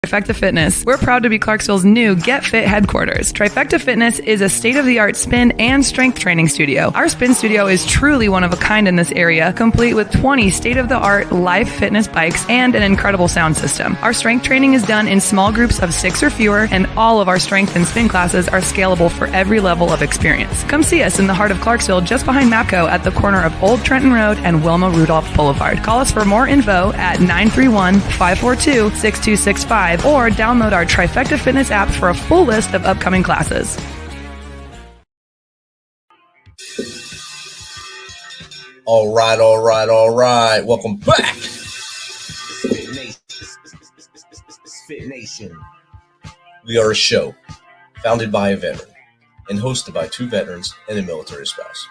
Trifecta Fitness. We're proud to be Clarksville's new Get Fit headquarters. Trifecta Fitness is a state-of-the-art spin and strength training studio. Our spin studio is truly one of a kind in this area, complete with 20 state-of-the-art live fitness bikes and an incredible sound system. Our strength training is done in small groups of 6 or fewer, and all of our strength and spin classes are scalable for every level of experience. Come see us in the heart of Clarksville, just behind MAPCO at the corner of Old Trenton Road and Wilma Rudolph Boulevard. Call us for more info at 931-542-6265 or download our Trifecta Fitness app for a full list of upcoming classes. All right. Welcome back. MisFitNation. We are a show founded by a veteran and hosted by 2 veterans and a military spouse.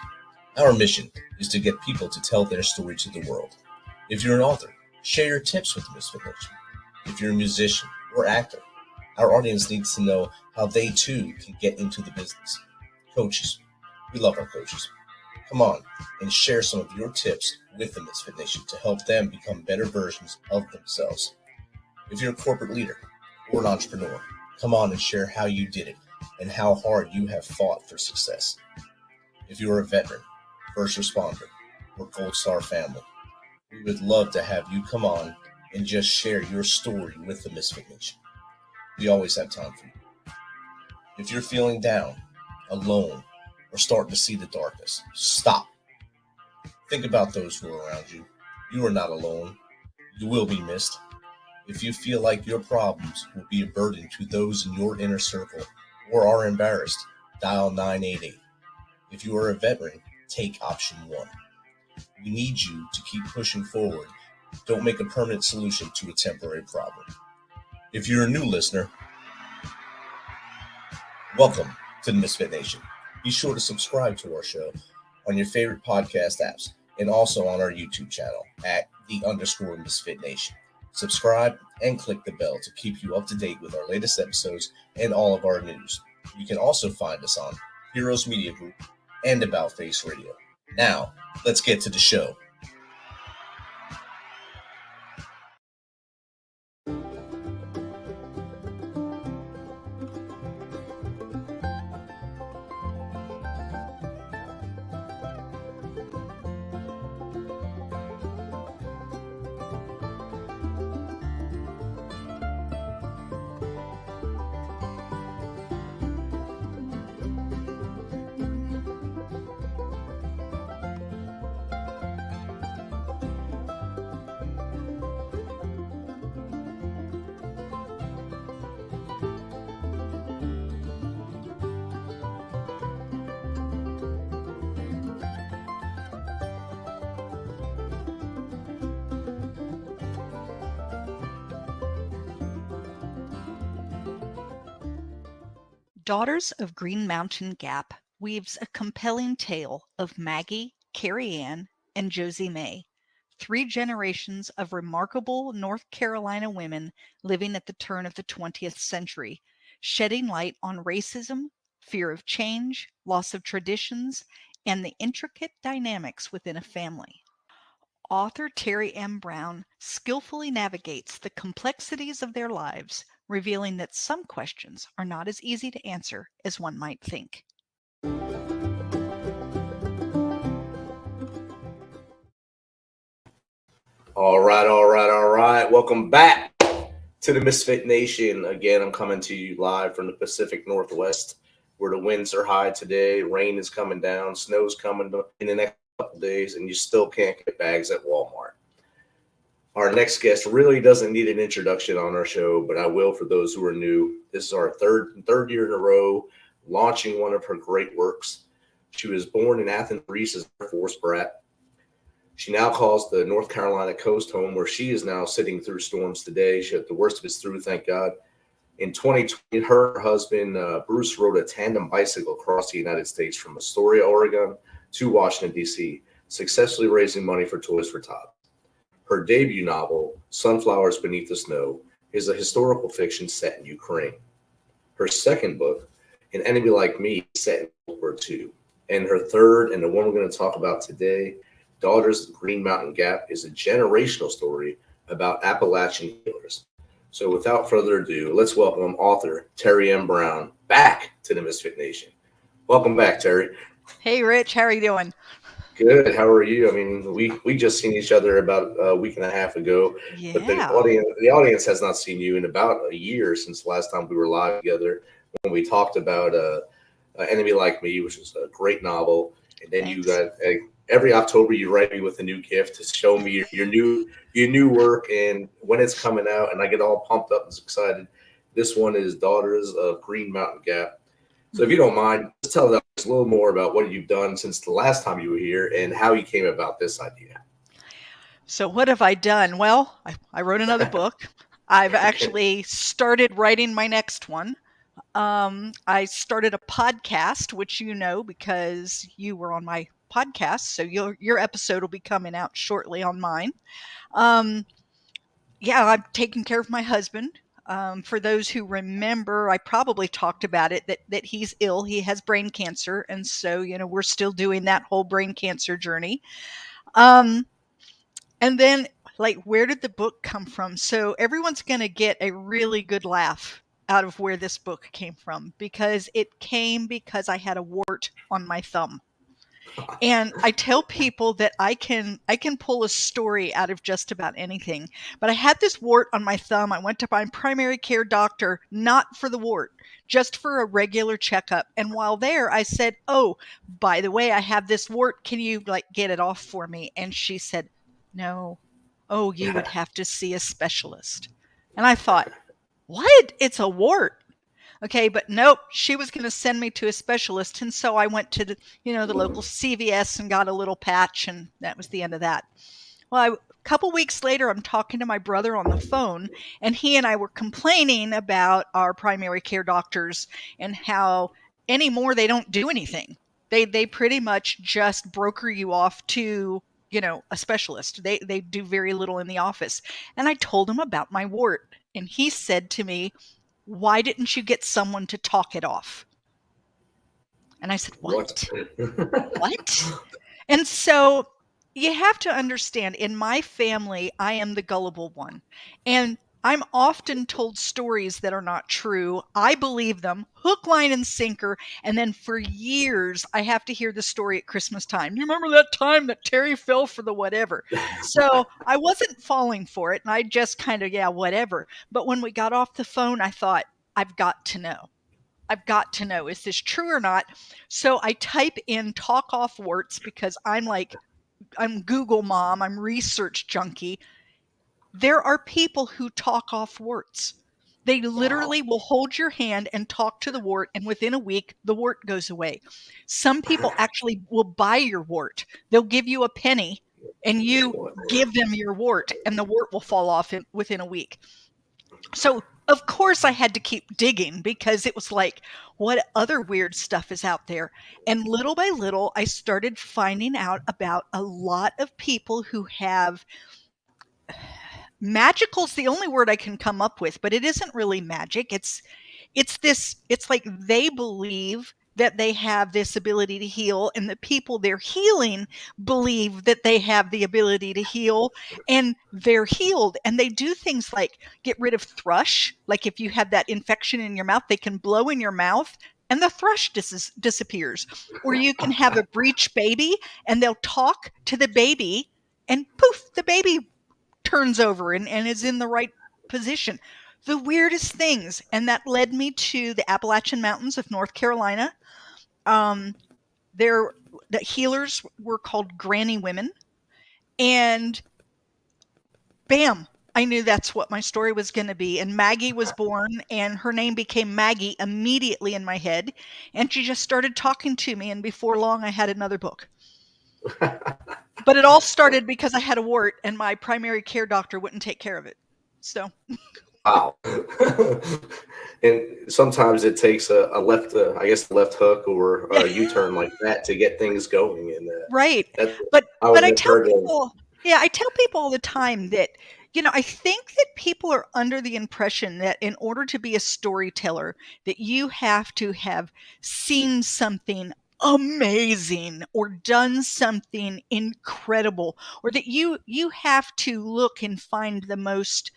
Our mission is to get people to tell their story to the world. If you're an author, share your tips with MisFitNation. If you're a musician or actor, our audience needs to know how they too can get into the business. Coaches, we love our coaches. Come on and share some of your tips with the MisFitNation to help them become better versions of themselves. If you're a corporate leader or an entrepreneur, come on and share how you did it and how hard you have fought for success. If you're a veteran, first responder, or Gold Star family, we would love to have you come on and just share your story with the MisFitNation. We always have time for you. If you're feeling down, alone, or starting to see the darkness, stop. Think about those who are around you. You are not alone. You will be missed. If you feel like your problems will be a burden to those in your inner circle or are embarrassed, dial 988. If you are a veteran, take option 1. We need you to keep pushing forward. Don't make a permanent solution to a temporary problem. If you're a new listener, welcome to the MisFitNation. Be sure to subscribe to our show on your favorite podcast apps and also on our YouTube channel at @_MisFitNation. Subscribe and click the bell to keep you up to date with our latest episodes and all of our news. You can also find us on Heroes Media Group and About Face Radio. Now, let's get to the show. Daughters of Green Mountain Gap weaves a compelling tale of Maggie, Carrie Ann, and Josie May, 3 generations of remarkable North Carolina women living at the turn of the 20th century, shedding light on racism, fear of change, loss of traditions, and the intricate dynamics within a family. Author Teri M Brown skillfully navigates the complexities of their lives, revealing that some questions are not as easy to answer as one might think. All right. Welcome back to the MisFitNation. Again, I'm coming to you live from the Pacific Northwest, where the winds are high today. Rain is coming down. Snow's coming in the next couple of days, and you still can't get bags at Walmart. Our next guest really doesn't need an introduction on our show, but I will for those who are new. This is our third year in a row launching one of her great works. She was born in Athens, Greece as an Air Force brat. She now calls the North Carolina coast home, where she is now sitting through storms today. The worst of it's through, thank God. In 2020, her husband, Bruce, rode a tandem bicycle across the United States from Astoria, Oregon to Washington, D.C., successfully raising money for Toys for Tots. Her debut novel, Sunflowers Beneath the Snow, is a historical fiction set in Ukraine. Her second book, An Enemy Like Me, is set in World War II. And her third, and the one we're going to talk about today, Daughters of Green Mountain Gap, is a generational story about Appalachian healers. So without further ado, let's welcome author Teri M Brown back to the Misfit Nation. Welcome back, Teri. Hey, Rich, how are you doing? Good. How are you? I mean, we just seen each other about a week and a half ago, but Yeah. the audience has not seen you in about a year since the last time we were live together when we talked about Enemy Like Me, which is a great novel. And then Thanks. you got every October you write me with a new gift to show me your new work and when it's coming out, and I get all pumped up and excited. This one is Daughters of Green Mountain Gap. So if you don't mind, just tell us a little more about what you've done since the last time you were here and how you came about this idea. So what have I done? Well, I wrote another book. I've actually started writing my next one. I started a podcast, which you know because you were on my podcast. So your episode will be coming out shortly on mine. Yeah, I'm taking care of my husband. For those who remember, I probably talked about it that he's ill. He has brain cancer, and so we're still doing that whole brain cancer journey. And then, like, where did the book come from? So everyone's going to get a really good laugh out of where this book came from because it came because I had a wart on my thumb. And I tell people that I can pull a story out of just about anything. But I had this wart on my thumb. I went to my primary care doctor, not for the wart, just for a regular checkup. And while there, I said, "Oh, by the way, I have this wart. Can you get it off for me?" And she said, "No. Oh, you would have to see a specialist." And I thought, "What? It's a wart." Okay, but nope, she was going to send me to a specialist. And so I went to the local CVS and got a little patch, and that was the end of that. Well, a couple weeks later, I'm talking to my brother on the phone, and he and I were complaining about our primary care doctors and how anymore they don't do anything. They pretty much just broker you off to a specialist. They do very little in the office. And I told him about my wart, and he said to me, "Why didn't you get someone to talk it off?" And I said, "What? What?" And so you have to understand, in my family, I am the gullible one. And I'm often told stories that are not true. I believe them, hook, line, and sinker. And then for years, I have to hear the story at Christmas time. "You remember that time that Teri fell for the whatever?" So I wasn't falling for it. And I just kind of, yeah, whatever. But when we got off the phone, I thought, I've got to know. I've got to know, is this true or not? So I type in "talk off warts" because I'm Google mom, I'm research junkie. There are people who talk off warts. They literally will hold your hand and talk to the wart, and within a week, the wart goes away. Some people actually will buy your wart. They'll give you a penny, and you give them your wart, and the wart will fall off within a week. So, of course, I had to keep digging because it was like, what other weird stuff is out there? And little by little, I started finding out about a lot of people who have magical's the only word I can come up with, but it isn't really magic. It's like they believe that they have this ability to heal, and the people they're healing believe that they have the ability to heal, and they're healed. And they do things like get rid of thrush. Like if you have that infection in your mouth, they can blow in your mouth and the thrush disappears. Or you can have a breech baby and they'll talk to the baby and poof, the baby turns over and is in the right position. The weirdest things. And that led me to the Appalachian Mountains of North Carolina. The healers were called granny women. And bam, I knew that's what my story was going to be. And Maggie was born, and her name became Maggie immediately in my head. And she just started talking to me. And before long, I had another book. But it all started because I had a wart, and my primary care doctor wouldn't take care of it. So. Wow. And sometimes it takes a left hook or a U-turn like that to get things going. And right. But I tell people, I tell people all the time that, I think that people are under the impression that in order to be a storyteller, that you have to have seen something amazing or done something incredible, or that you have to look and find the most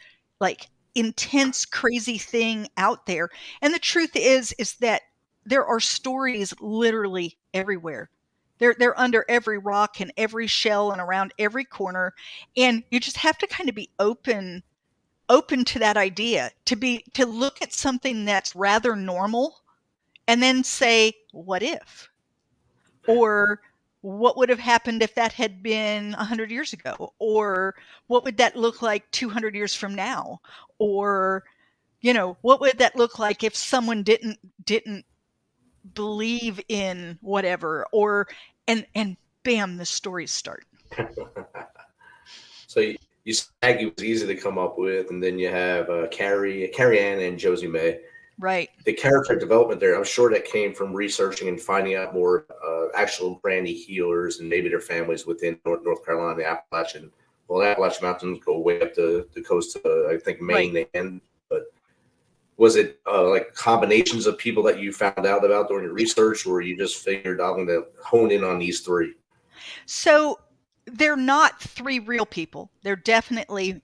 intense, crazy thing out there. And the truth is that there are stories literally everywhere. They're under every rock and every shell and around every corner. And you just have to kind of be open to that idea, to look at something that's rather normal and then say, what if? Or what would have happened if that had been 100 years ago? Or what would that look like 200 years from now? Or, what would that look like if someone didn't believe in whatever? Or, and bam, the stories start. So you said Maggie was easy to come up with, and then you have Carrie Ann and Josie May. Right. The character development there, I'm sure that came from researching and finding out more actual granny healers and maybe their families within North Carolina, the Appalachian. Well, the Appalachian Mountains go way up the coast to, I think, Maine. Right. But was it like combinations of people that you found out about during your research, or you just figured I'm going to hone in on these three? So they're not three real people. They're definitely,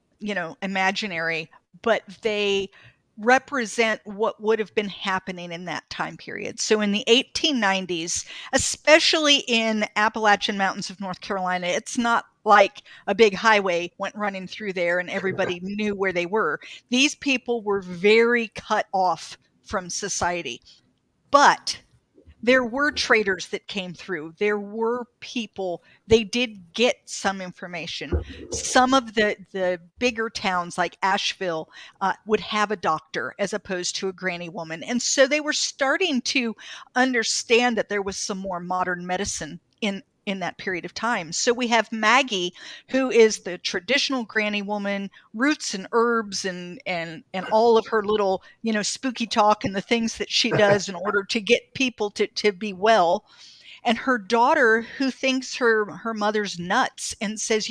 imaginary, but they represent what would have been happening in that time period. So in the 1890s, especially in Appalachian Mountains of North Carolina, it's not like a big highway went running through there and everybody knew where they were. These people were very cut off from society. But there were traders that came through. There were people. They did get some information. Some of the bigger towns like Asheville would have a doctor as opposed to a granny woman. And so they were starting to understand that there was some more modern medicine in that period of time. So we have Maggie, who is the traditional granny woman, roots and herbs and all of her little, spooky talk and the things that she does in order to get people to be well. And her daughter, who thinks her mother's nuts and says,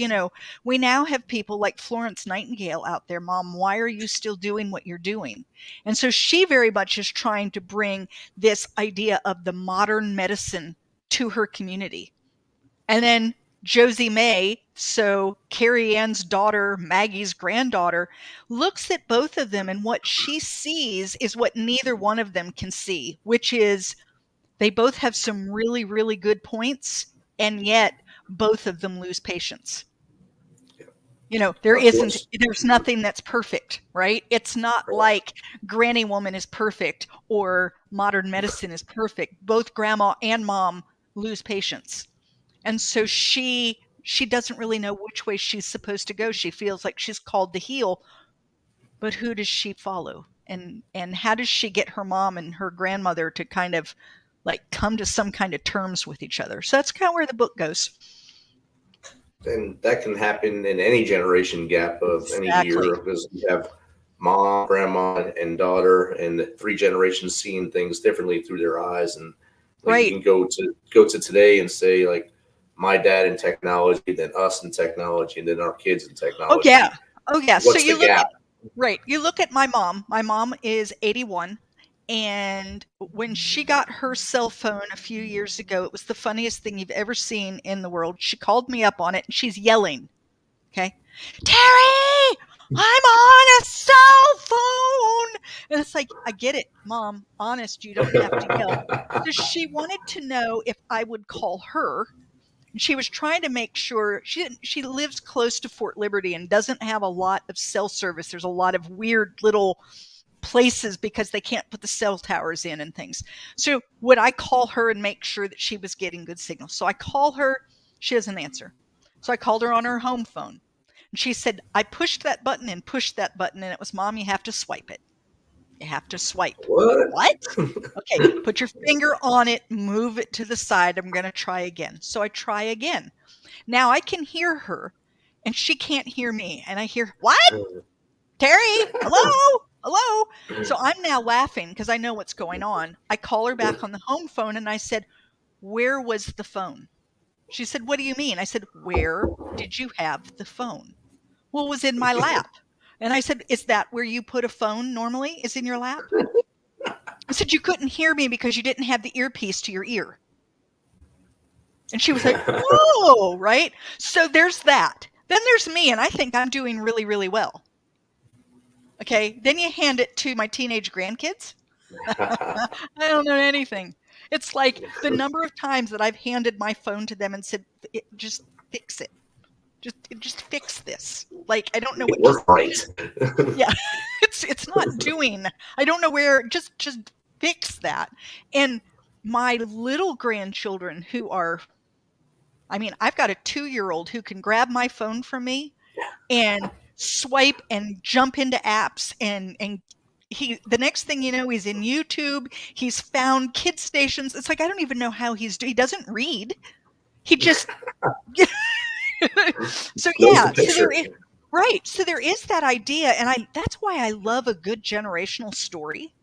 we now have people like Florence Nightingale out there, Mom, why are you still doing what you're doing? And so she very much is trying to bring this idea of the modern medicine to her community. And then Josie May, so Carrie Ann's daughter, Maggie's granddaughter, looks at both of them, and what she sees is what neither one of them can see, which is they both have some really, really good points, and yet both of them lose patience. There's nothing that's perfect, right? It's not like Granny Woman is perfect or modern medicine is perfect. Both grandma and mom lose patience. And so she doesn't really know which way she's supposed to go. She feels like she's called to heal, but who does she follow? And how does she get her mom and her grandmother to kind of like come to some kind of terms with each other? So that's kind of where the book goes. And that can happen in any generation gap of any year, because you have mom, grandma, and daughter, and 3 generations seeing things differently through their eyes. And you can go to today and say, like, my dad in technology, then us in technology, and then our kids in technology. Oh yeah. What's so you the gap? You look at my mom. My mom is 81. And when she got her cell phone a few years ago, it was the funniest thing you've ever seen in the world. She called me up on it and she's yelling. Okay. Terry, I'm on a cell phone. And it's like, I get it, Mom. Honest, you don't have to yell. So she wanted to know if I would call her. And she was trying to make sure she lives close to Fort Liberty and doesn't have a lot of cell service. There's a lot of weird little places because they can't put the cell towers in and things. So would I call her and make sure that she was getting good signal? So I call her. She doesn't answer. So I called her on her home phone. And she said, I pushed that button and pushed that button. And it was, Mom, you have to swipe it. You have to swipe. What? Okay, put your finger on it, move it to the side. I'm going to try again. So I try again. Now I can hear her, and she can't hear me. And I hear, what? Terry, hello? Hello? So I'm now laughing because I know what's going on. I call her back on the home phone, and I said, where was the phone? She said, what do you mean? I said, where did you have the phone? Well, it was in my lap. And I said, is that where you put a phone normally, is in your lap? I said, you couldn't hear me because you didn't have the earpiece to your ear. And she was like, whoa, right? So there's that. Then there's me, and I think I'm doing really, really well. Okay. Then you hand it to my teenage grandkids. I don't know anything. It's like the number of times that I've handed my phone to them and said, just fix it. Just fix this. Like, I don't know what. Work right. Yeah, it's not doing. I don't know where. Just fix that. And my little grandchildren who are, I mean, I've got a 2-year-old who can grab my phone from me and swipe and jump into apps and the next thing you know, he's in YouTube. He's found kid stations. It's like, I don't even know how he doesn't read. He just so yeah. So there is that idea, and that's why I love a good generational story,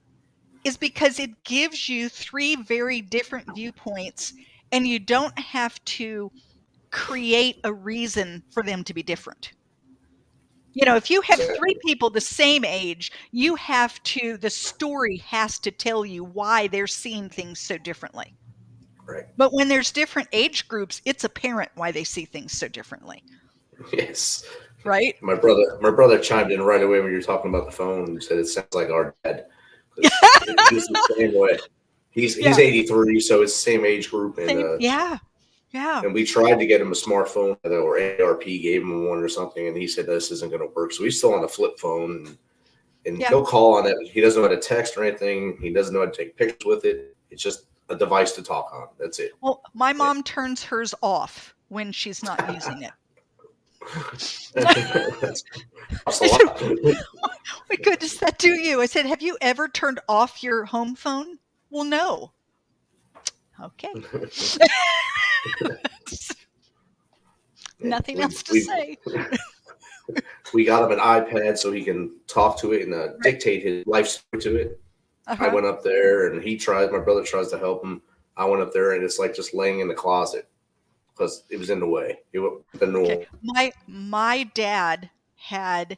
is because it gives you 3 very different viewpoints, and you don't have to create a reason for them to be different. If you have 3 people the same age, the story has to tell you why they're seeing things so differently. Right. But when there's different age groups, it's apparent why they see things so differently. Yes. Right. My brother chimed in right away when you were talking about the phone and said it sounds like our dad. He's the same way. He's 83, so it's the same age group. And yeah. And we tried to get him a smartphone, or ARP gave him one or something, and he said this isn't going to work. So he's still on a flip phone, and he'll call on it. He doesn't know how to text or anything. He doesn't know how to take pictures with it. It's just a device to talk on. That's it. Well, my mom turns hers off when she's not using it. That's a lot. What good does that do you? I said, have you ever turned off your home phone? Well, no. Okay. Nothing else to say. We got him an iPad so he can talk to it and dictate his life story to it. I went up there and my brother tries to help him. I went up there and it's like just laying in the closet because it was in the way. It was the normal. Okay. My dad had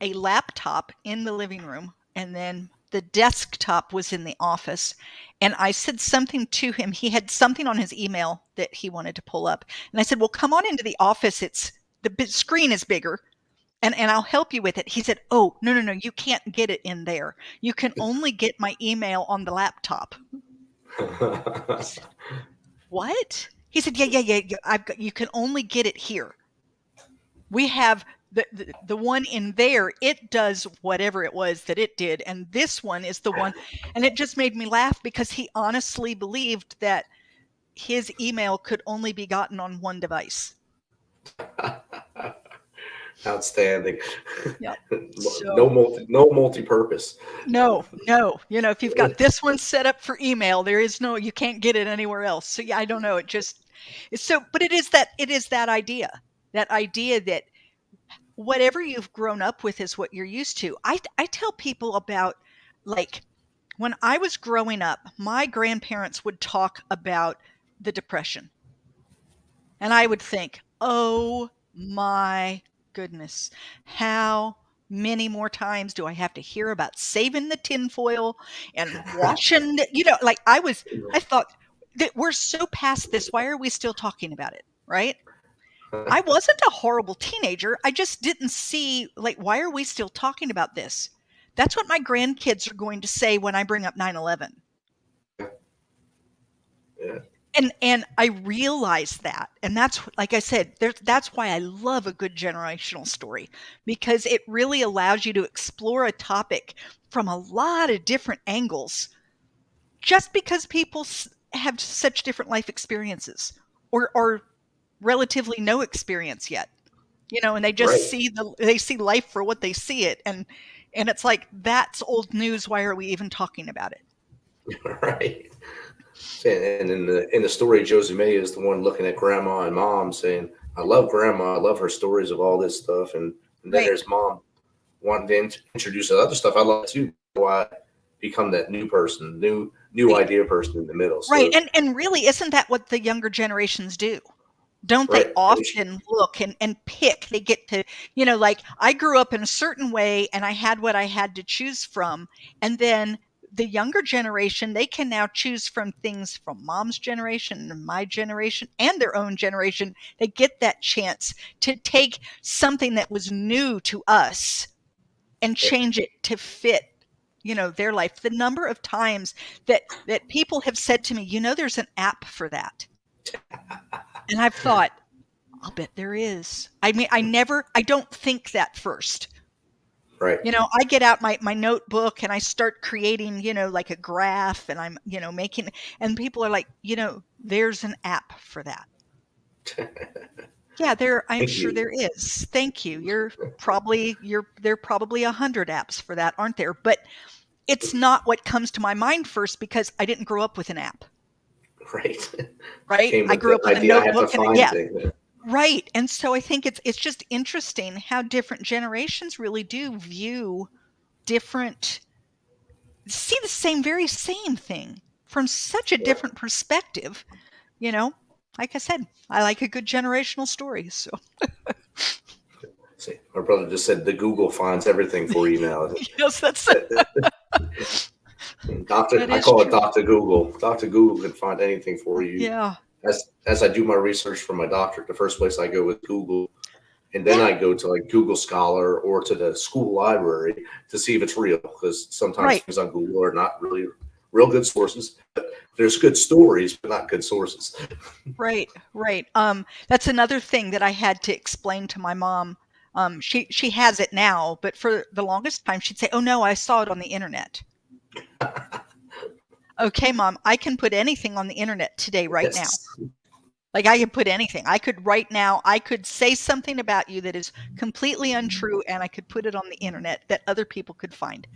a laptop in the living room, and then the desktop was in the office. And I said something to him. He had something on his email that he wanted to pull up. And I said, well, come on into the office. The screen is bigger and I'll help you with it. He said, oh, no, you can't get it in there. You can only get my email on the laptop. Said, what? He said, yeah. You can only get it here. We have the one in there, it does whatever it was that it did. And this one is the one. And it just made me laugh because he honestly believed that his email could only be gotten on one device. Outstanding. Yeah. No multi-purpose. No. If you've got this one set up for email, you can't get it anywhere else. So yeah, I don't know. But it is that idea that whatever you've grown up with is what you're used to. I tell people about, like, when I was growing up, my grandparents would talk about the Depression. And I would think, oh my goodness, how many more times do I have to hear about saving the tinfoil and washing, I thought that we're so past this. Why are we still talking about it? Right? I wasn't a horrible teenager. I just didn't see, why are we still talking about this? That's what my grandkids are going to say when I bring up 9/11. Yeah. And I realize that. And that's, like I said, that's why I love a good generational story, because it really allows you to explore a topic from a lot of different angles, just because people have such different life experiences or relatively no experience yet, and they just they see life for what they see it. And it's like, that's old news. Why are we even talking about it? Right. And in the story, Josie May is the one looking at grandma and mom saying, I love grandma. I love her stories of all this stuff. And then there's mom wanting to introduce other stuff I love too. Why become that new person, new idea person in the middle. So, right. And really, isn't that what the younger generations do? Don't they often look and pick? They get to, I grew up in a certain way and I had what I had to choose from. And then the younger generation, they can now choose from things from mom's generation and my generation and their own generation. They get that chance to take something that was new to us and change it to fit, their life. The number of times that people have said to me, there's an app for that. And I've thought, I'll bet there is. I mean, I don't think that first. Right. I get out my notebook and I start creating, like a graph, and I'm, making, and people are like, there's an app for that. Yeah, I'm sure there is. Thank you. There are probably 100 apps for that, aren't there? But it's not what comes to my mind first, because I didn't grow up with an app. Right. Right. I grew up with a notebook and right. And so I think it's just interesting how different generations really do view see the very same thing from such a different perspective. Like I said, I like a good generational story. So see, my brother just said the Google finds everything for you now. Yes, that's it. I call it Dr. Google. Dr. Google can find anything for you. Yeah. As I do my research for my doctorate, the first place I go is Google, and then I go to like Google Scholar or to the school library to see if it's real, because sometimes things on Google are not really real good sources. But there's good stories, but not good sources. Right. That's another thing that I had to explain to my mom. She has it now, but for the longest time she'd say, "Oh no, I saw it on the internet." Okay, Mom, I can put anything on the internet today, right now. Like, I can put anything. I could say something about you that is completely untrue, and I could put it on the internet that other people could find.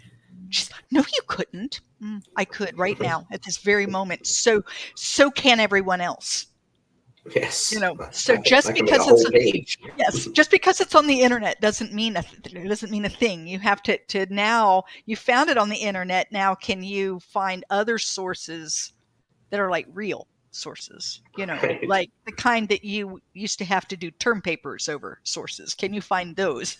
She's like, "No, you couldn't." I could right now at this very moment. So can everyone else. Yes. So just because it's on the internet doesn't mean a thing. You have to now, you found it on the internet. Now, can you find other sources that are like real sources, like the kind that you used to have to do term papers over sources? Can you find those?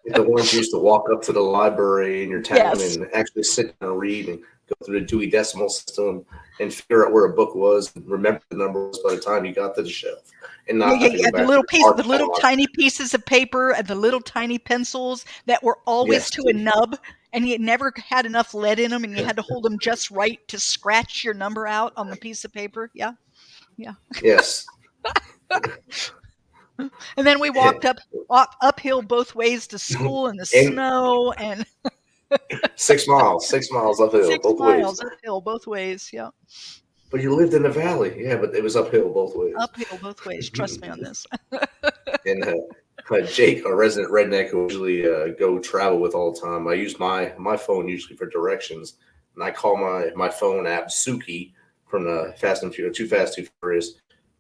The ones you used to walk up to the library in your town and actually sit down and read and go through the Dewey Decimal System and figure out where a book was and remember the numbers by the time you got to the shelf. And not the little tiny pieces of paper and the little tiny pencils that were always to a nub, and you never had enough lead in them, and you had to hold them just right to scratch your number out on the piece of paper. Yeah. Yes. And then we walked uphill both ways to school in the snow, and 6 miles uphill, both ways. Yeah. But you lived in the valley. Yeah, but it was uphill both ways. Trust me on this. And Jake, our resident redneck, who usually go travel with all the time, I use my phone usually for directions, and I call my phone app Suki from the Fast and Furious, Too Fast, Too Furious,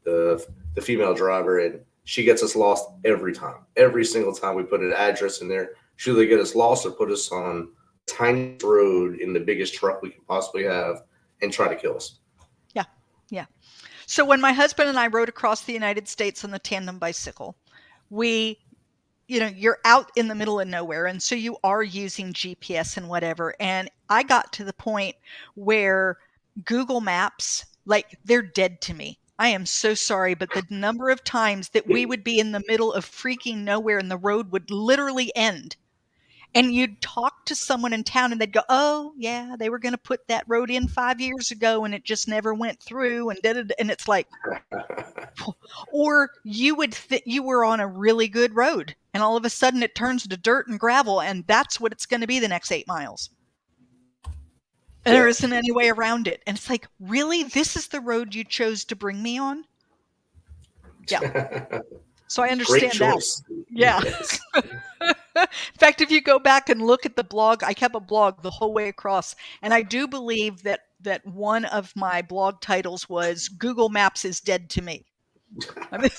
the female driver, and she gets us lost every time. Every single time we put an address in there, she'll either get us lost or put us on a tiny road in the biggest truck we can possibly have and try to kill us. Yeah. So when my husband and I rode across the United States on the tandem bicycle, you're out in the middle of nowhere. And so you are using GPS and whatever. And I got to the point where Google Maps, like, they're dead to me. I am so sorry, but the number of times that we would be in the middle of freaking nowhere and the road would literally end. And you'd talk to someone in town and they'd go, "Oh, yeah, they were going to put that road in 5 years ago and it just never went through." And it's like, or you would you were on a really good road and all of a sudden it turns to dirt and gravel, and that's what it's going to be the next 8 miles. And there isn't any way around it. And it's like, really? This is the road you chose to bring me on? Yeah. So I understand that. Yeah. Yes. In fact, if you go back and look at the blog, I kept a blog the whole way across. And I do believe that one of my blog titles was "Google Maps is Dead to Me." I mean,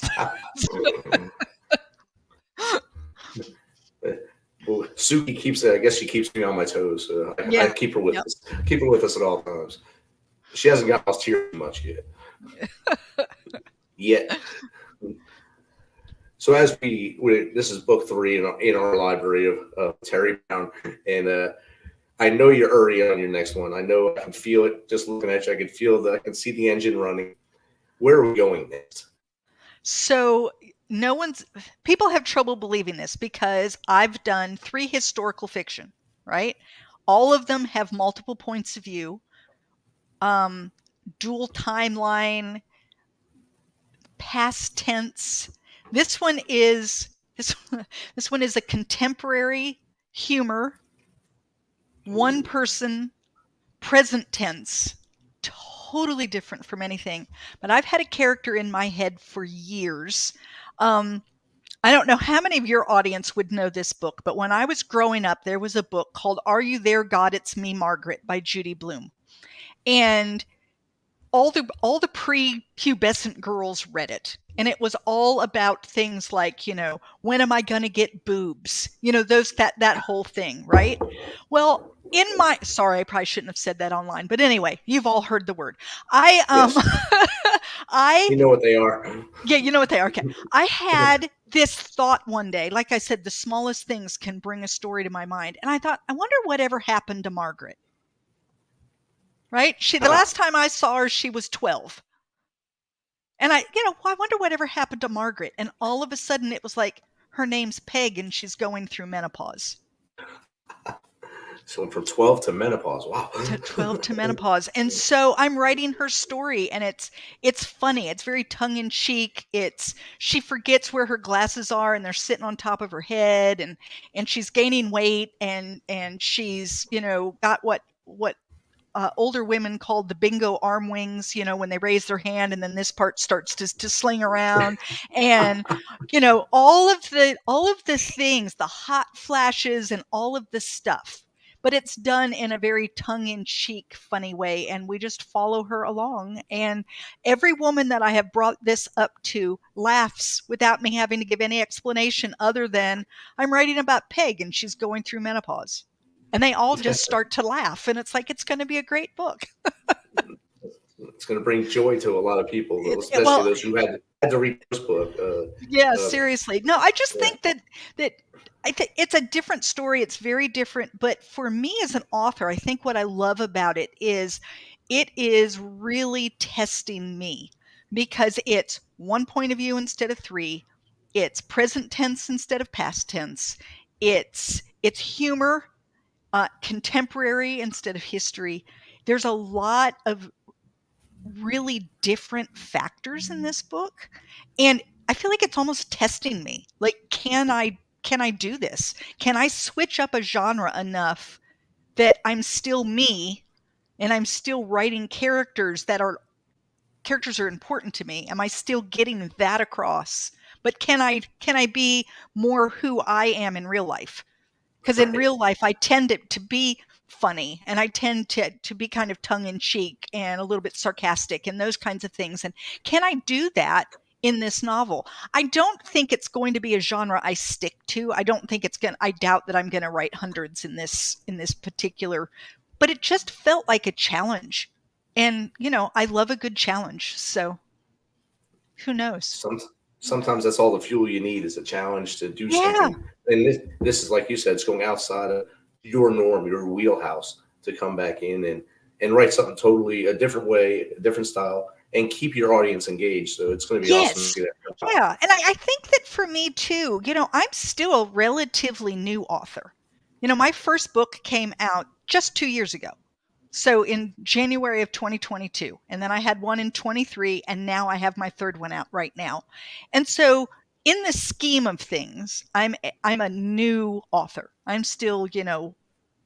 well, Suki keeps me on my toes. I keep her with us. Keep her with us at all times. She hasn't got lost here much yet. So as this is book 3 in our library of Teri Brown, and I know you're already on your next one. I know, I can feel it just looking at you. I can see the engine running. Where are we going next? So people have trouble believing this because I've done 3 historical fiction, right? All of them have multiple points of view, dual timeline, past tense. This one is this one is a contemporary humor, one person, present tense, totally different from anything. But I've had a character in my head for years. I don't know how many of your audience would know this book, but when I was growing up, there was a book called Are You There, God? It's Me, Margaret by Judy Blume. And all the pre-pubescent girls read it. And it was all about things like, when am I going to get boobs? That whole thing, right? Well, sorry, I probably shouldn't have said that online, but anyway, you've all heard the word. Yes. You know what they are. Yeah, you know what they are. Okay. I had this thought one day. Like I said, the smallest things can bring a story to my mind. And I thought, I wonder whatever happened to Margaret. Right? The last time I saw her, she was 12. And I wonder whatever happened to Margaret. And all of a sudden it was like, her name's Peg and she's going through menopause. So from 12 to menopause. Wow. To 12 to menopause. And so I'm writing her story and it's funny. It's very tongue in cheek. She forgets where her glasses are and they're sitting on top of her head and she's gaining weight and she's, got what older women called the bingo arm wings, when they raise their hand and then this part starts to sling around and, all of the things, the hot flashes and all of the stuff. But it's done in a very tongue-in-cheek, funny way, and we just follow her along. And every woman that I have brought this up to laughs without me having to give any explanation other than I'm writing about Peg and she's going through menopause. And they all just start to laugh, and it's like it's going to be a great book. It's going to bring joy to a lot of people, especially those who had to read this book. Seriously. No, I just think that it's a different story. It's very different. But for me as an author, I think what I love about it is really testing me because it's one point of view instead of 3. It's present tense instead of past tense. It's humor, contemporary instead of history. There's a lot of really different factors in this book. And I feel like it's almost testing me. Like, can I do this? Can I switch up a genre enough that I'm still me and I'm still writing characters are important to me? Am I still getting that across? But can I be more who I am in real life? Because in real life, I tend to be funny and I tend to be kind of tongue in cheek and a little bit sarcastic and those kinds of things. And can I do that in this novel? I don't think it's going to be a genre I stick to. I doubt that I'm going to write hundreds in this particular, but it just felt like a challenge. And, I love a good challenge. So who knows? Sometimes that's all the fuel you need is a challenge to do something. And this is, like you said, it's going outside of your norm, your wheelhouse to come back in and write something totally a different way, a different style, and keep your audience engaged. So it's going to be awesome to see that. Yeah. And I think that for me too, I'm still a relatively new author. My first book came out just 2 years ago. So in January of 2022, and then I had one in 23, and now I have my third one out right now. And so in the scheme of things, I'm a new author. I'm still,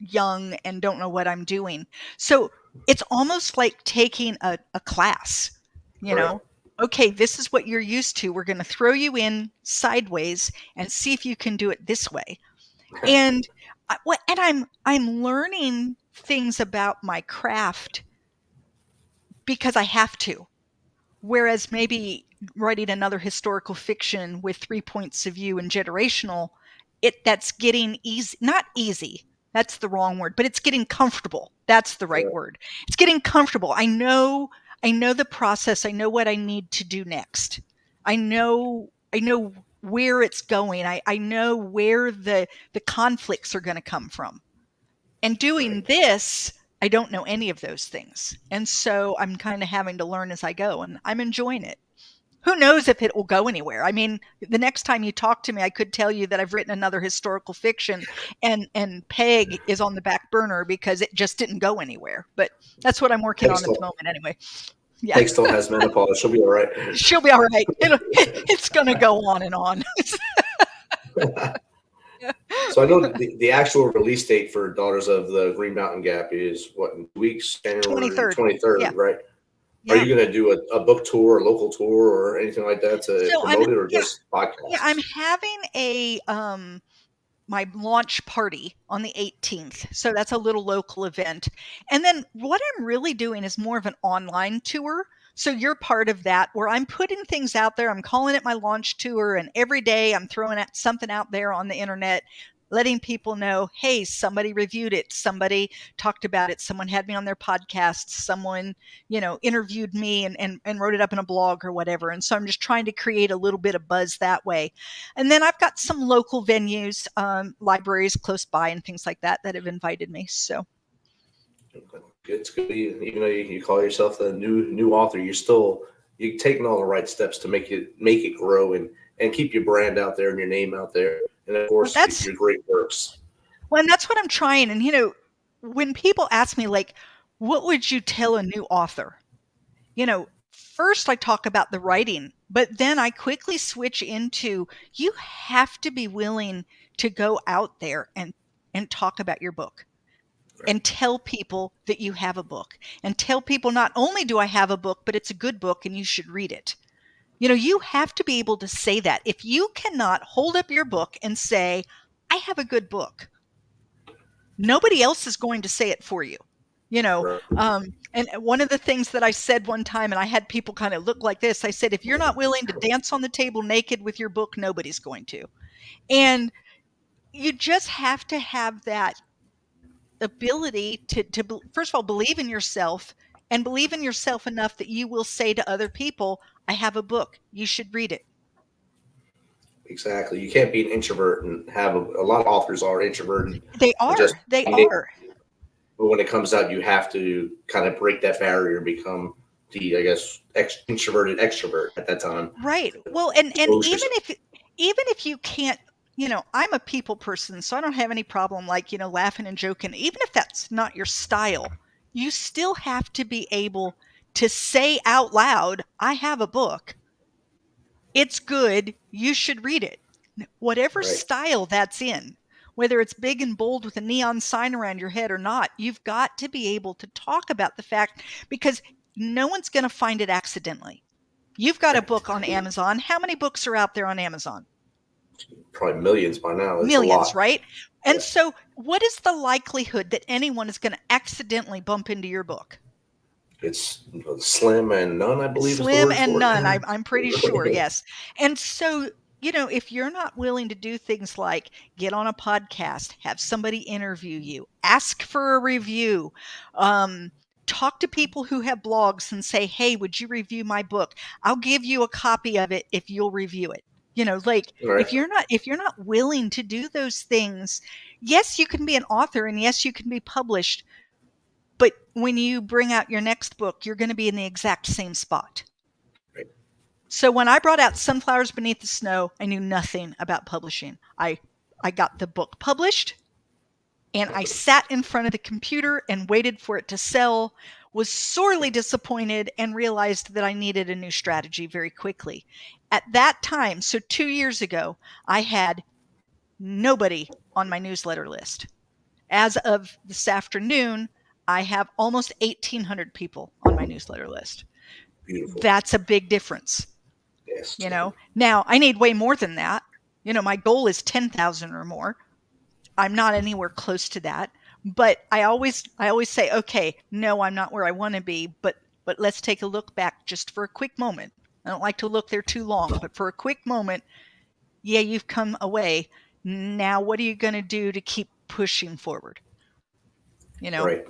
young and don't know what I'm doing. So it's almost like taking a class, Right. Okay, this is what you're used to. We're going to throw you in sideways and see if you can do it this way. And I'm learning things about my craft because I have to. Whereas maybe writing another historical fiction with 3 points of view and generational, that's getting easy, not easy. That's the wrong word, but it's getting comfortable. That's the right word. It's getting comfortable. I know the process. I know what I need to do next. I know where it's going. I know where the conflicts are going to come from. And doing this, I don't know any of those things. And so I'm kind of having to learn as I go, and I'm enjoying it. who knows if it will go anywhere? I mean, the next time you talk to me, I could tell you that I've written another historical fiction, and Peg is on the back burner because it just didn't go anywhere. But that's what I'm working on at the moment anyway. Yeah. Peg still has menopause. She'll be all right. She'll be all right. It's going to go on and on. So I know the actual release date for Daughters of the Green Mountain Gap is what, in 2 weeks? January 23rd, yeah. right? Yeah. Are you going to do a book tour, a local tour, or anything like that to promote it, or just podcasts? Yeah, I'm having a my launch party on the 18th. So that's a little local event. And then what I'm really doing is more of an online tour. So you're part of that, where I'm putting things out there. I'm calling it my launch tour. And every day I'm throwing something out there on the internet, letting people know, hey, somebody reviewed it. Somebody talked about it. Someone had me on their podcast. Someone, interviewed me and wrote it up in a blog or whatever. And so I'm just trying to create a little bit of buzz that way. And then I've got some local venues, libraries close by and things like that have invited me. So. It's good. Even though you call yourself a new author, you're taking all the right steps to make it grow and keep your brand out there and your name out there. And of course, your great works. Well, and that's what I'm trying. And, when people ask me, like, what would you tell a new author? First I talk about the writing, but then I quickly switch into, you have to be willing to go out there and talk about your book. Right. And tell people that you have a book, and tell people not only do I have a book, but it's a good book and you should read it. You have to be able to say that. If you cannot hold up your book and say, I have a good book, nobody else is going to say it for you. And one of the things that I said one time, and I had people kind of look like this, I said, if you're not willing to dance on the table naked with your book, nobody's going to. And you just have to have that ability to first of all, believe in yourself, and believe in yourself enough that you will say to other people, I have a book, you should read it. Exactly. You can't be an introvert and have a lot of authors are introverted. They are. But when it comes out, you have to kind of break that barrier and become the, I guess, introverted extrovert at that time. Right. Well, and even if you can't, I'm a people person, so I don't have any problem laughing and joking. Even if that's not your style, you still have to be able to say out loud, I have a book. It's good. You should read it. Whatever style that's in, whether it's big and bold with a neon sign around your head or not, you've got to be able to talk about the fact, because no one's going to find it accidentally. You've got a book on Amazon. How many books are out there on Amazon? Probably millions by now. Millions, right? And so what is the likelihood that anyone is going to accidentally bump into your book? It's slim and none, I believe. Slim and none, I'm pretty sure, yes. And so, if you're not willing to do things like get on a podcast, have somebody interview you, ask for a review, talk to people who have blogs and say, hey, would you review my book? I'll give you a copy of it if you'll review it. If you're not willing to do those things, yes, you can be an author and yes, you can be published. But when you bring out your next book, you're going to be in the exact same spot. Right. So when I brought out Sunflowers Beneath the Snow, I knew nothing about publishing. I got the book published and I sat in front of the computer and waited for it to sell, was sorely disappointed, and realized that I needed a new strategy very quickly. At that time, so 2 years ago, I had nobody on my newsletter list. As of this afternoon, I have almost 1,800 people on my newsletter list. Beautiful. That's a big difference. Yes. Now I need way more than that. My goal is 10,000 or more. I'm not anywhere close to that, but I always say, okay, no, I'm not where I want to be, but let's take a look back just for a quick moment. I don't like to look there too long, but for a quick moment, yeah, you've come away. Now, what are you going to do to keep pushing forward? Right.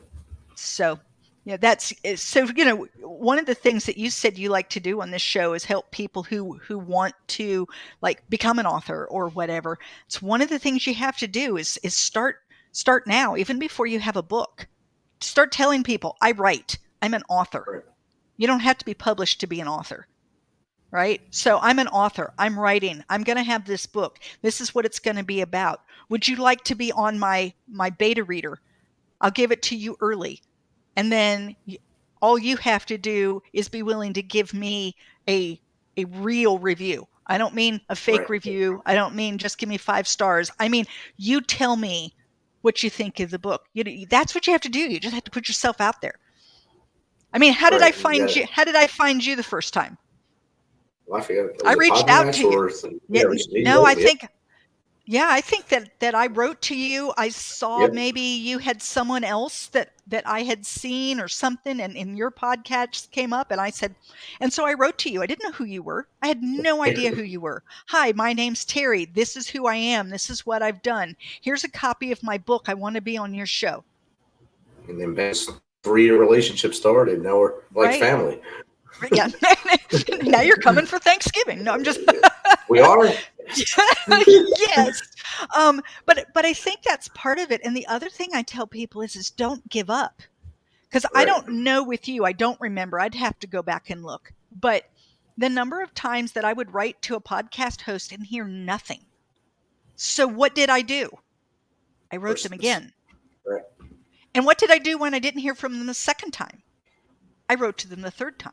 So, one of the things that you said you like to do on this show is help people who want to become an author or whatever. It's one of the things you have to do is start now, even before you have a book. Start telling people, I write, I'm an author. Right. You don't have to be published to be an author. right? So I'm an author. I'm writing. I'm going to have this book. This is what it's going to be about. Would you like to be on my beta reader? I'll give it to you early. And then all you have to do is be willing to give me a real review. I don't mean a fake review. I don't mean just give me 5 stars. I mean, you tell me what you think of the book. That's what you have to do. You just have to put yourself out there. I mean, how did I find you? How did I find you the first time? Well, I forget. I reached out to you. I think that I wrote to you. I saw maybe you had someone else that I had seen or something, and in your podcast came up, and I said, and so I wrote to you. I didn't know who you were. I had no idea who you were. Hi, my name's Teri. This is who I am. This is what I've done. Here's a copy of my book. I want to be on your show. And then best 3-year relationship started. Now we're like family. Yeah. Now you're coming for Thanksgiving. No, I'm just. We are. Yes. But I think that's part of it. And the other thing I tell people is don't give up. Because I don't know with you, I don't remember. I'd have to go back and look. But the number of times that I would write to a podcast host and hear nothing. So what did I do? I wrote them again. Right. And what did I do when I didn't hear from them the second time? I wrote to them the third time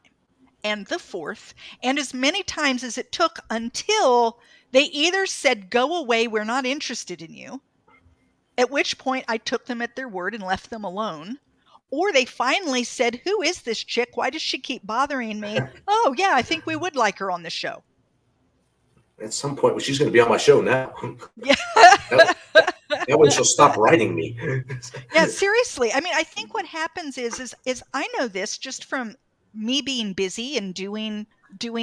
and the fourth, and as many times as it took until they either said, go away, we're not interested in you, at which point I took them at their word and left them alone, or they finally said, who is this chick? Why does she keep bothering me? Oh, yeah, I think we would like her on the show. At some point, she's going to be on my show now. Yeah. That way she'll stop writing me. Yeah, seriously. I mean, I think what happens is I know this just from me being busy and doing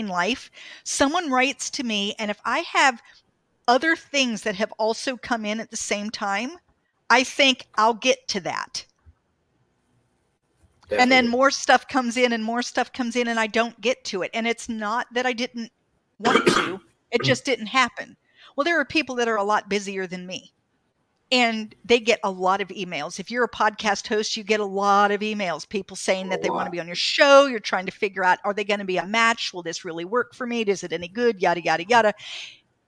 life. Someone writes to me, and if I have other things that have also come in at the same time, I think I'll get to that. Definitely. And then more stuff comes in and I don't get to it. And it's not that I didn't want to, it just didn't happen. Well, there are people that are a lot busier than me. And they get a lot of emails. If you're a podcast host, you get a lot of emails. People saying that they want to be on your show. You're trying to figure out, are they going to be a match? Will this really work for me? Is it any good? Yada, yada, yada.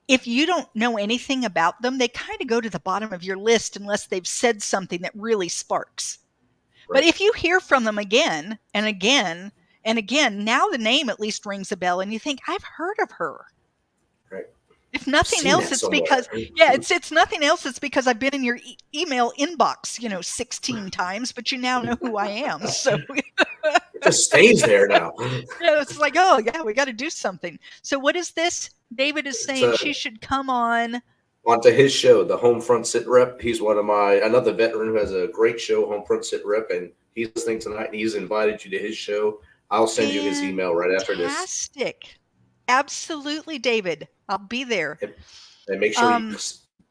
If you don't know anything about them, they kind of go to the bottom of your list unless they've said something that really sparks. Right. But if you hear from them again and again and again, now the name at least rings a bell and you think, I've heard of her. Right. If nothing else, it's because, it's nothing else. It's because I've been in your email inbox, 16 times, but you now know who I am. So it just stays there now. Yeah, it's like, oh yeah, we got to do something. So what is this? David is saying she should come onto his show, the Homefront Sit Rep. He's another veteran who has a great show, Homefront Sit Rep, and he's listening tonight and he's invited you to his show. I'll send you his email right after this. Fantastic. Absolutely, David. I'll be there. And make sure you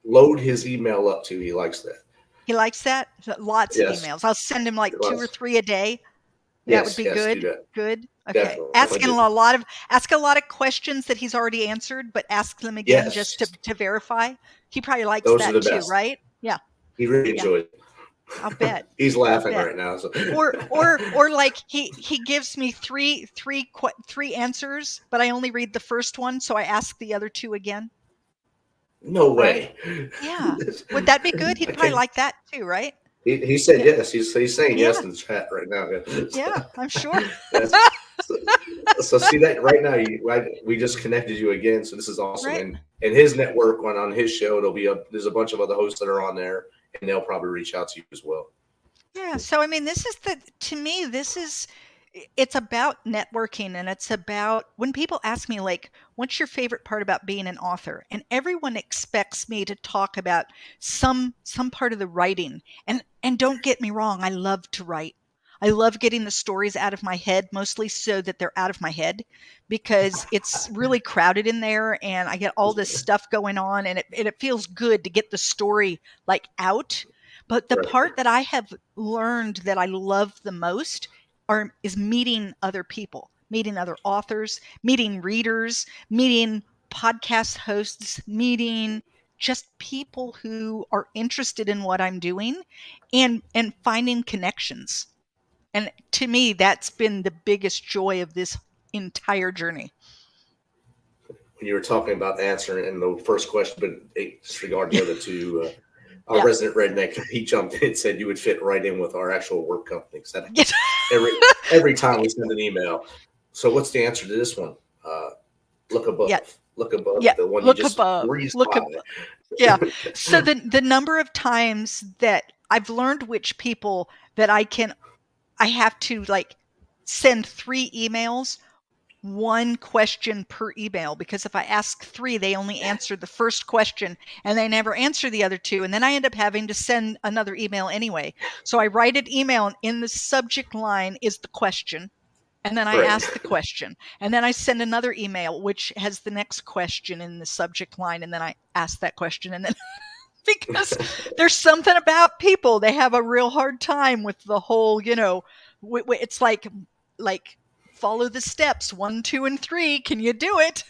load his email up too. He likes that. He likes that? Lots of emails. I'll send him like 2 or 3 a day. That would be good. Do that. Good. Okay. Definitely. Ask a lot of questions that he's already answered, but ask them again just to verify. He probably likes that too, right? Yeah. He really enjoyed it. I'll bet. He's laughing right now. So. Or like he gives me three answers, but I only read the first one, so I ask the other 2 again. No way. Right? Yeah. Would that be good? He'd probably like that too, right? He said yes. He's saying yes in the chat right now. Yeah, I'm sure. So see that right now, we just connected you again. So this is awesome. Right. And his network on his show, there's a bunch of other hosts that are on there, and they'll probably reach out to you as well. Yeah. So I mean, it's about networking, and it's about when people ask me like, what's your favorite part about being an author? And everyone expects me to talk about some part of the writing. And don't get me wrong, I love to write. I love getting the stories out of my head, mostly so that they're out of my head, because it's really crowded in there and I get all this stuff going on, and it feels good to get the story like out. But the part that I have learned that I love the most is meeting other people, meeting other authors, meeting readers, meeting podcast hosts, meeting just people who are interested in what I'm doing and finding connections. And to me, that's been the biggest joy of this entire journey. you were talking about the answer in the first question, but disregard the other two. Our resident redneck, he jumped in and said you would fit right in with our actual work company. Every time we send an email. So what's the answer to this one? Look above. Yeah. Look above. Yeah. The one Look you just above. breezed Look by. above. Yeah. So the number of times that I've learned which people that I have to like send 3 emails, 1 question per email, because if I ask 3, they only answer the first question and they never answer the other 2. And then I end up having to send another email anyway. So I write an email and in the subject line is the question. And then I ask the question, and then I send another email, which has the next question in the subject line. And then I ask that question. And then because there's something about people, they have a real hard time with the whole, it's like follow the steps 1, 2, and 3. Can you do it?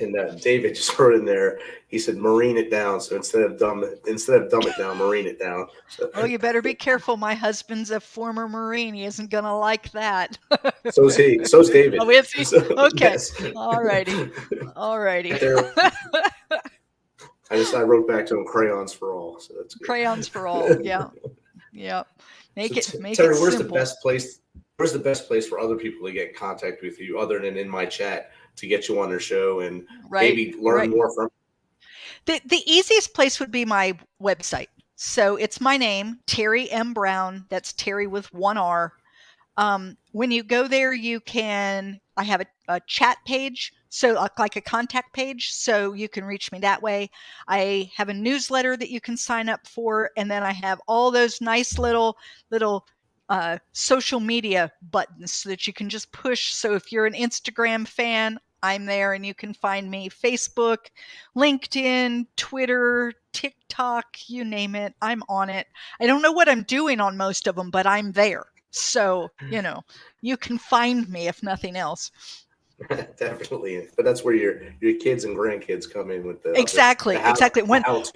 And David just wrote in there. He said, "Marine it down." So instead of dumb it down, marine it down. So. Oh, you better be careful. My husband's a former Marine. He isn't gonna like that. So's he. So's David. Oh, is he? Okay. Yes. All righty. I wrote back to him, crayons for all. So that's good. Crayons for all. Yeah. Yep. Make it Terry, where's simple. Where's the best place for other people to get in contact with you other than in my chat to get you on their show and maybe learn more from? The easiest place would be my website. So it's my name, Teri M Brown. That's Terry with 1 R. When you go there, I have a chat page, so like a contact page, so you can reach me that way. I have a newsletter that you can sign up for, and then I have all those nice little social media buttons so that you can just push. So if you're an Instagram fan, I'm there and you can find me. Facebook, LinkedIn, Twitter, TikTok, you name it. I'm on it. I don't know what I'm doing on most of them, but I'm there. So, you can find me if nothing else. Definitely. But that's where your kids and grandkids come in with the exactly. how-tos.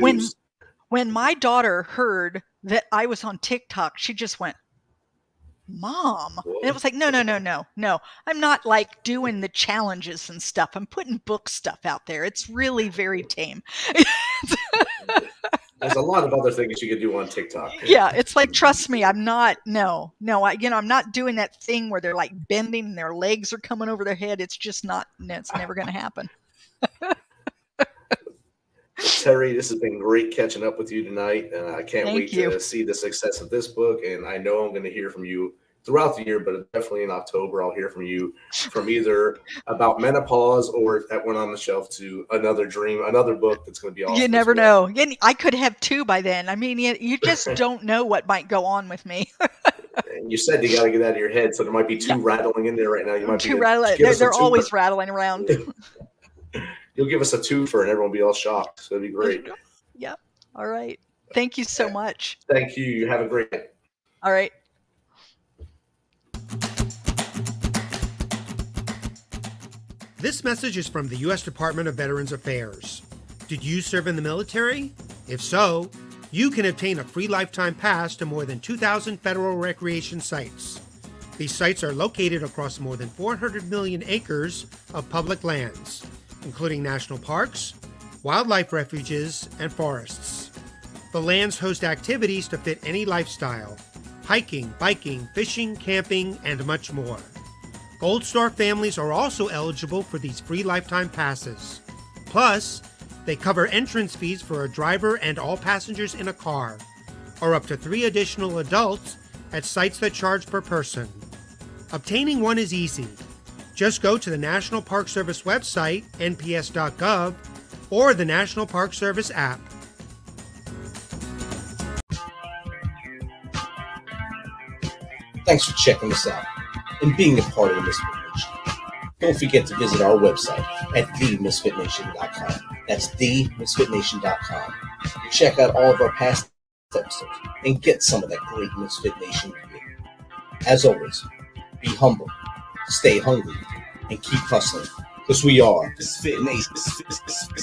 When my daughter heard that I was on TikTok, she just went, "Mom." Whoa. And it was like, no. I'm not like doing the challenges and stuff. I'm putting book stuff out there. It's really very tame. There's a lot of other things you could do on TikTok. Yeah, it's like, trust me, I'm not. I'm not doing that thing where they're like bending and their legs are coming over their head. It's just not. It's never going to happen. Terry, this has been great catching up with you tonight. I can't wait to see the success of this book, and I know I'm going to hear from you throughout the year, but definitely in October, I'll hear from you from either about menopause or that went on the shelf to another book that's going to be awesome. You never know. I could have 2 by then. I mean, you just don't know what might go on with me. And you said you got to get out of your head, so there might be 2 rattling in there right now. You might 2 rattling. They're always rattling around. You'll give us a twofer and everyone will be all shocked. So it'd be great. Yeah. All right. Thank you so much. Thank you. You have a great day. All right. This message is from the U.S. Department of Veterans Affairs. Did you serve in the military? If so, you can obtain a free lifetime pass to more than 2,000 federal recreation sites. These sites are located across more than 400 million acres of public lands, including national parks, wildlife refuges, and forests. The lands host activities to fit any lifestyle: hiking, biking, fishing, camping, and much more. Gold Star families are also eligible for these free lifetime passes. Plus, they cover entrance fees for a driver and all passengers in a car, or up to 3 additional adults at sites that charge per person. Obtaining one is easy. Just go to the National Park Service website, nps.gov, or the National Park Service app. Thanks for checking us out and being a part of the MisFitNation. Don't forget to visit our website at themisfitnation.com. That's themisfitnation.com. Check out all of our past episodes and get some of that great MisFitNation gear. As always, be humble, stay hungry, and keep hustling, because we are MisFitNation.